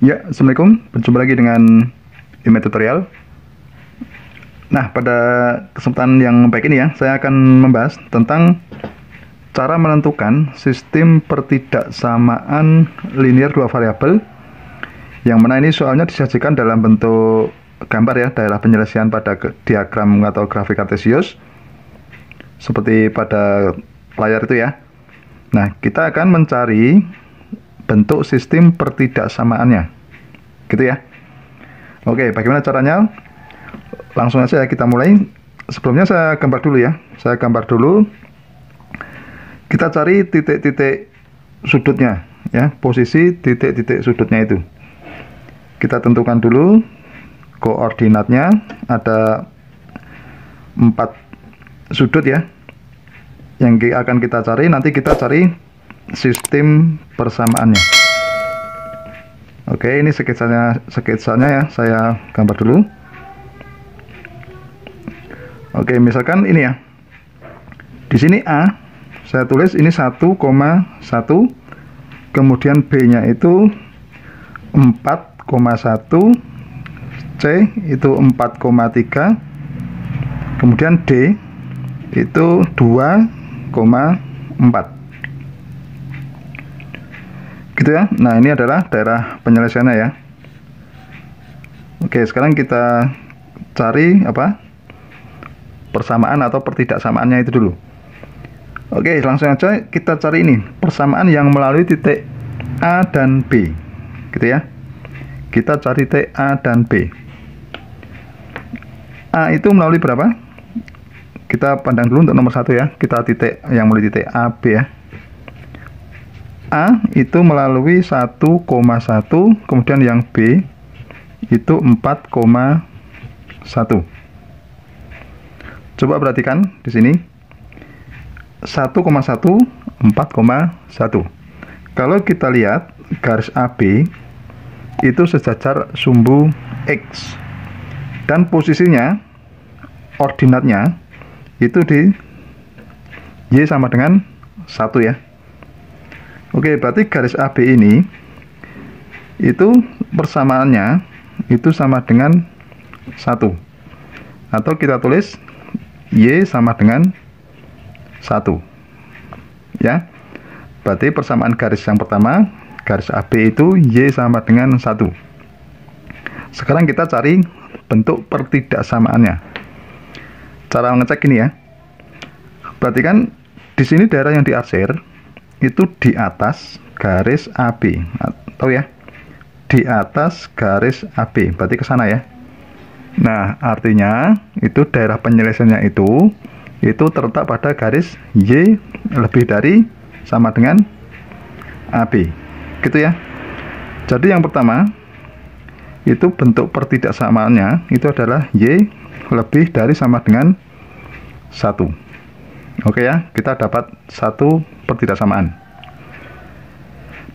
Ya, Assalamualaikum. Berjumpa lagi dengan Ime Tutorial. Nah, pada kesempatan yang baik ini ya, saya akan membahas tentang cara menentukan sistem pertidaksamaan linear dua variabel, yang mana ini soalnya disajikan dalam bentuk gambar ya, daerah penyelesaian pada diagram atau grafik kartesius seperti pada layar itu ya. Nah, kita akan mencari bentuk sistem pertidaksamaannya, gitu ya. Oke, bagaimana caranya? Langsung aja kita mulai. Sebelumnya saya gambar dulu ya. Saya gambar dulu. Kita cari titik-titik sudutnya ya, posisi titik-titik sudutnya itu. Kita tentukan dulu koordinatnya, ada 4 sudut ya yang akan kita cari. Nanti kita cari sistem persamaannya. Oke, ini sketsanya ya, saya gambar dulu. Oke, misalkan ini ya. Di sini A, saya tulis ini 1,1, kemudian B-nya itu 4,1, C itu 4,3, kemudian D itu 2,4. Gitu ya. Nah, ini adalah daerah penyelesaiannya ya. Oke, sekarang kita cari apa? Persamaan atau pertidaksamaannya itu dulu. Oke, langsung aja kita cari ini, persamaan yang melalui titik A dan B. Gitu ya. Kita cari titik A dan B. A itu melalui berapa? Kita pandang dulu untuk nomor 1 ya. Kita titik yang melalui titik A, B ya. A itu melalui 1,1, kemudian yang B itu 4,1. Coba perhatikan di sini 1,1, 4,1. Kalau kita lihat garis AB itu sejajar sumbu X dan posisinya, ordinatnya itu di Y sama dengan 1 ya. Oke, berarti garis AB ini itu persamaannya itu sama dengan 1. Atau kita tulis Y sama dengan 1. Ya. Berarti persamaan garis yang pertama, garis AB itu Y sama dengan 1. Sekarang kita cari bentuk pertidaksamaannya. Cara mengecek ini ya. Perhatikan di sini daerah yang diarsir itu di atas garis AB, atau ya di atas garis AB, berarti ke sana ya. Nah, artinya itu daerah penyelesaiannya itu terletak pada garis Y lebih dari sama dengan AB, gitu ya. Jadi yang pertama itu bentuk pertidaksamaannya itu adalah Y lebih dari sama dengan 1. Oke ya, kita dapat 1 pertidaksamaan.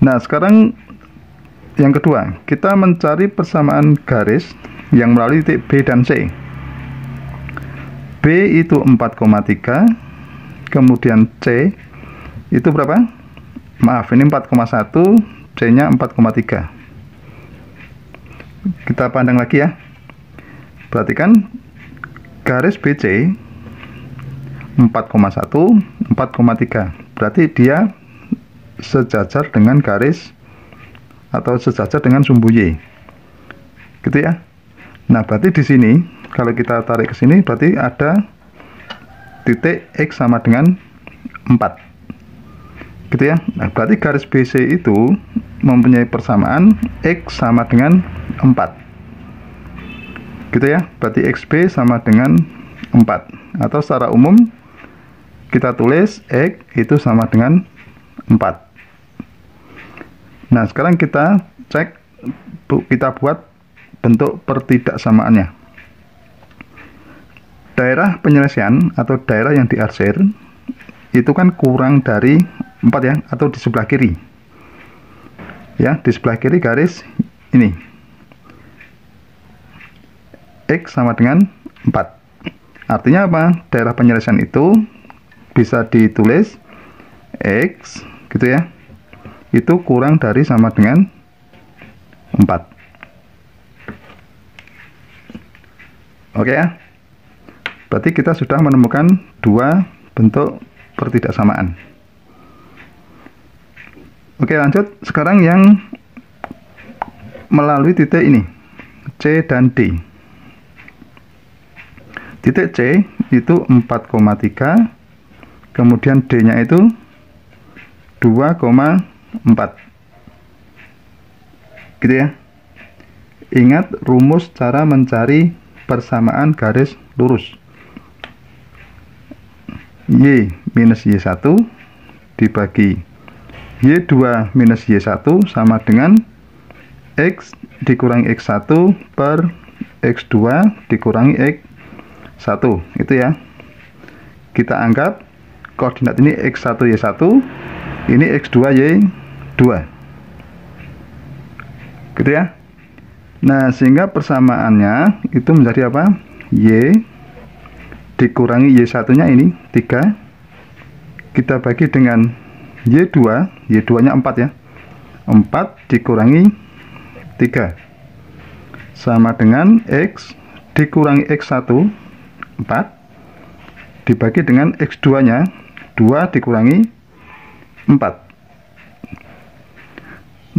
Nah, sekarang yang kedua, kita mencari persamaan garis yang melalui titik B dan C. B itu 4,3, kemudian C itu berapa? Maaf, ini 4,1, C-nya 4,3. Kita pandang lagi ya. Perhatikan garis BC 4,1, 4,3. Berarti dia sejajar dengan garis atau sejajar dengan sumbu Y. Gitu ya. Nah, berarti di sini kalau kita tarik ke sini berarti ada titik X sama dengan 4. Gitu ya. Nah, berarti garis BC itu mempunyai persamaan X sama dengan 4. Gitu ya. Berarti XB sama dengan 4. Atau secara umum kita tulis X itu sama dengan 4. Nah, sekarang kita cek, kita buat bentuk pertidaksamaannya. Daerah penyelesaian atau daerah yang diarsir itu kan kurang dari 4 ya, atau di sebelah kiri. Ya, di sebelah kiri garis ini. X sama dengan 4. Artinya apa? Daerah penyelesaian itu bisa ditulis X gitu ya, itu kurang dari sama dengan 4. 4. Oke ya. Berarti kita sudah menemukan dua bentuk pertidaksamaan. Oke, lanjut. Sekarang yang melalui titik ini, C dan D. Titik C itu 4,3, kemudian D-nya itu 2,4. Gitu ya. Ingat rumus cara mencari persamaan garis lurus. Y minus Y1 dibagi Y2 minus Y1 sama dengan X dikurangi X1 per X2 dikurangi X1. Itu ya. Kita anggap koordinat ini X1 Y1, ini X2 Y2. Gitu ya. Nah, sehingga persamaannya itu menjadi apa? Y dikurangi Y1 nya ini 3, kita bagi dengan Y2, Y2 nya 4 ya, 4 dikurangi 3 sama dengan X dikurangi X1 4 dibagi dengan X2 nya 2 dikurangi 4.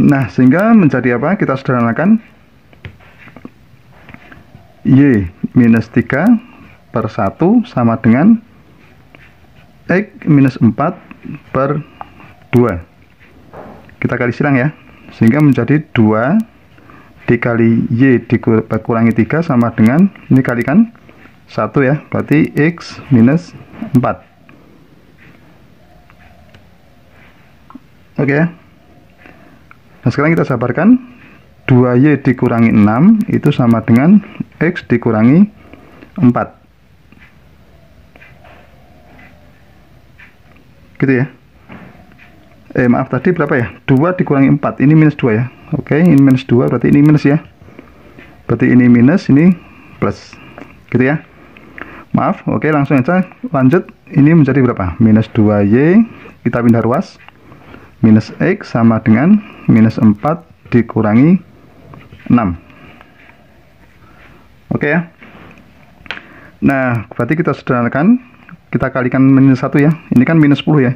Nah, sehingga menjadi apa? Kita sederhanakan Y minus 3 per 1 sama dengan X minus 4 per 2. Kita kali silang ya, sehingga menjadi 2 dikali Y dikurangi 3 sama dengan, ini kalikan 1 ya, berarti X minus 4. Oke ya. Nah, sekarang kita jabarkan 2Y dikurangi 6 itu sama dengan X dikurangi 4. Gitu ya. Maaf, tadi berapa ya? 2 dikurangi 4, ini minus 2 ya. Oke, ini minus 2, berarti ini minus ya. Berarti ini minus, ini plus. Gitu ya. Maaf, oke, langsung aja lanjut. Ini menjadi berapa? Minus 2Y, kita pindah ruas. Minus X sama dengan minus 4 dikurangi 6. Oke ya. Nah, berarti kita sederhanakan, kita kalikan minus 1 ya. Ini kan minus 10 ya.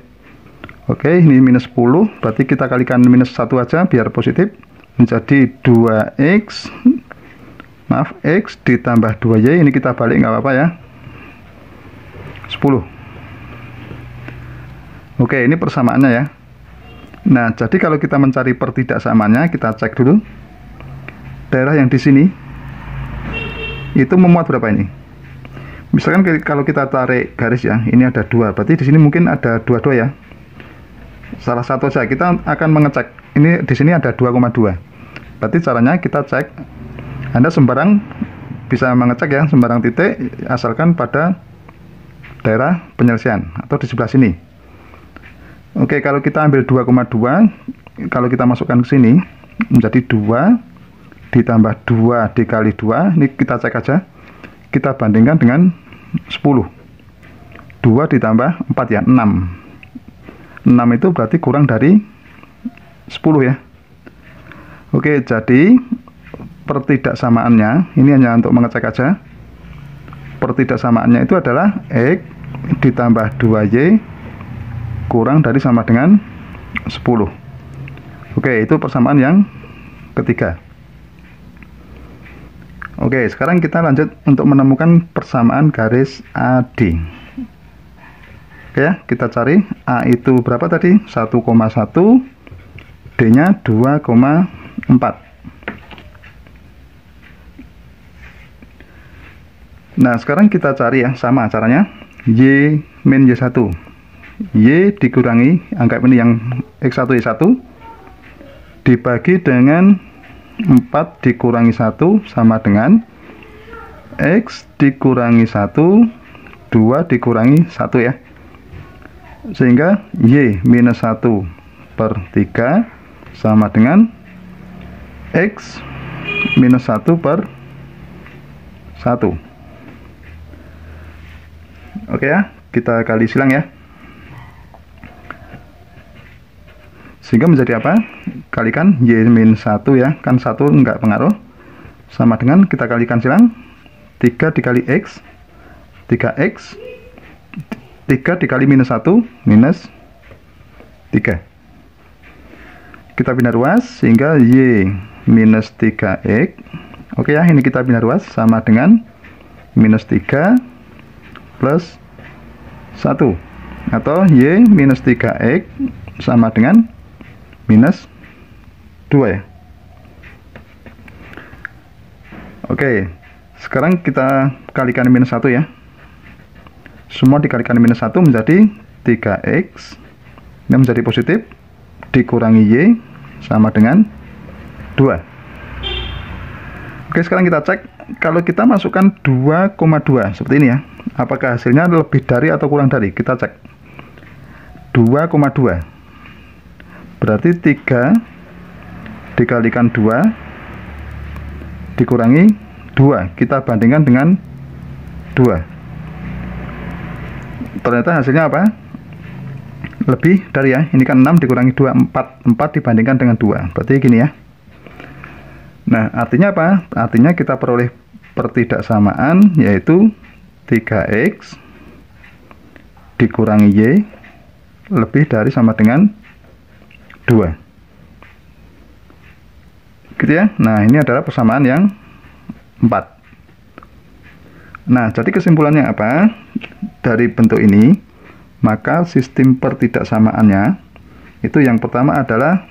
Oke, ini minus 10, berarti kita kalikan minus 1 aja biar positif. Menjadi 2X, maaf, X ditambah 2Y, ini kita balik nggak apa-apa ya. 10. Oke, ini persamaannya ya. Nah, jadi kalau kita mencari pertidaksamaannya, kita cek dulu. Daerah yang di sini itu memuat berapa ini? Misalkan kalau kita tarik garis ya, ini ada 2, berarti di sini mungkin ada 22 ya. Salah satu saja kita akan mengecek. Ini di sini ada 2,2. Berarti caranya kita cek. Anda sembarang bisa mengecek ya, sembarang titik asalkan pada daerah penyelesaian atau di sebelah sini. Oke, kalau kita ambil 2,2, kalau kita masukkan ke sini menjadi 2 ditambah 2 dikali 2, ini kita cek aja. Kita bandingkan dengan 10. 2 ditambah 4 ya, 6. 6 itu berarti kurang dari 10 ya. Oke, jadi pertidaksamaannya, ini hanya untuk mengecek aja. Pertidaksamaannya itu adalah X ditambah 2Y kurang dari sama dengan 10. Oke, itu persamaan yang ketiga. Oke, sekarang kita lanjut untuk menemukan persamaan garis AD. Oke ya, kita cari A itu berapa tadi? 1,1, D-nya 2,4. Nah, sekarang kita cari ya, sama caranya. Y min Y1. Y dikurangi, anggap ini yang X1 Y1, dibagi dengan 4 dikurangi 1 sama dengan X dikurangi 1, 2 dikurangi 1 ya. Sehingga Y minus 1 per 3 sama dengan X minus 1 per 1. Oke ya, kita kali silang ya. Sehingga menjadi apa? kalikan Y-1 ya, kan 1 enggak pengaruh, sama dengan kita kalikan silang 3 dikali X, 3X, 3 dikali minus 1, minus 3. Kita pindah ruas sehingga Y minus 3X, oke ya, ini kita pindah ruas sama dengan minus 3 plus 1, atau Y minus 3X sama dengan minus 2 ya. Oke, sekarang kita kalikan minus 1 ya. Semua dikalikan minus 1 menjadi 3X, ini menjadi positif, dikurangi Y sama dengan 2. Oke, sekarang kita cek, kalau kita masukkan 2,2 seperti ini ya, apakah hasilnya lebih dari atau kurang dari? Kita cek 2,2, berarti 3 dikalikan 2 dikurangi 2, kita bandingkan dengan 2. Ternyata hasilnya apa? Lebih dari ya, ini kan 6 dikurangi 2, 4 dibandingkan dengan 2, berarti gini ya. Nah, artinya apa? Artinya kita peroleh pertidaksamaan, yaitu 3X dikurangi Y lebih dari sama dengan 2. Gitu ya. Nah, ini adalah persamaan yang 4. Nah, jadi kesimpulannya apa? Dari bentuk ini, maka sistem pertidaksamaannya itu yang pertama adalah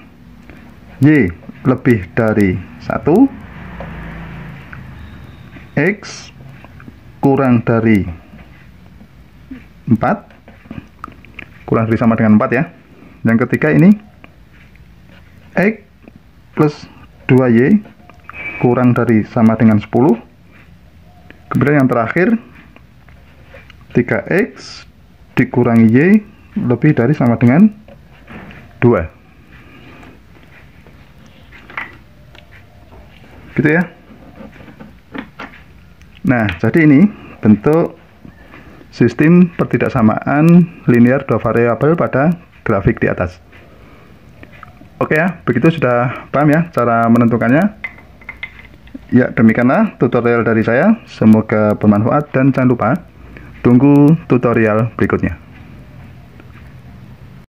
Y lebih dari 1, X kurang dari 4, kurang dari sama dengan 4 ya. Yang ketiga ini X plus 2Y kurang dari sama dengan 10. Kemudian yang terakhir 3X dikurangi Y lebih dari sama dengan 2. Gitu ya. Nah, jadi ini bentuk sistem pertidaksamaan linear dua variabel pada grafik di atas. Oke ya, begitu sudah paham ya cara menentukannya. Ya, demikianlah tutorial dari saya. Semoga bermanfaat dan jangan lupa tunggu tutorial berikutnya.